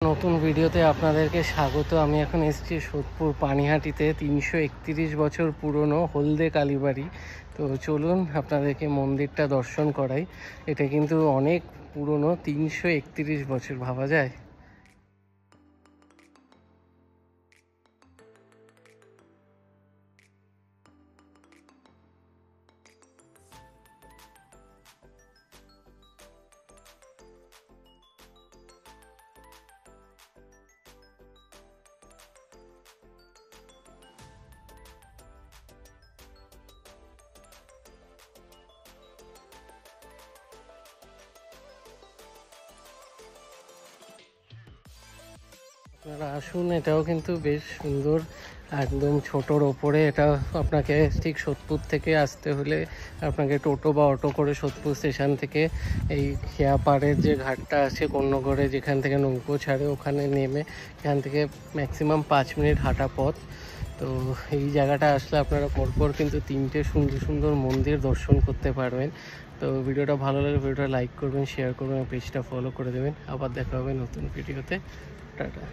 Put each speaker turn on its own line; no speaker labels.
নতুন ভিডিওতে আপনাদেরকে স্বাগত। আমি এখন এসেছি সোদপুর পানিহাটিতে 331 বছর পুরনো হলদে কালীবাড়ি। তো চলুন আপনাদেরকে মন্দিরটা দর্শন করাই। এটা কিন্তু অনেক পুরনো, 331 বছর, ভাবা যায়। আপনারা আসুন, এটাও কিন্তু বেশ সুন্দর, একদম ছোটোর ওপরে। এটা আপনাকে ঠিক সোদপুর থেকে আসতে হলে আপনাকে টোটো বা অটো করে সোদপুর স্টেশন থেকে এই খেয়াপাড়ের যে ঘাটটা আছে কন্যগড়ে, যেখান থেকে নৌকো ছাড়ে, ওখানে নেমে এখান থেকে ম্যাক্সিমাম 5 মিনিট হাঁটা পথ। তো এই জায়গাটা আসলে আপনারা পরপর কিন্তু 3টে সুন্দর সুন্দর মন্দির দর্শন করতে পারবেন। তো ভিডিওটা ভালো লাগলে ভিডিওটা লাইক করবেন, শেয়ার করবেন, পেজটা ফলো করে দেবেন। আবার দেখা হবে নতুন ভিডিওতে। টাটা।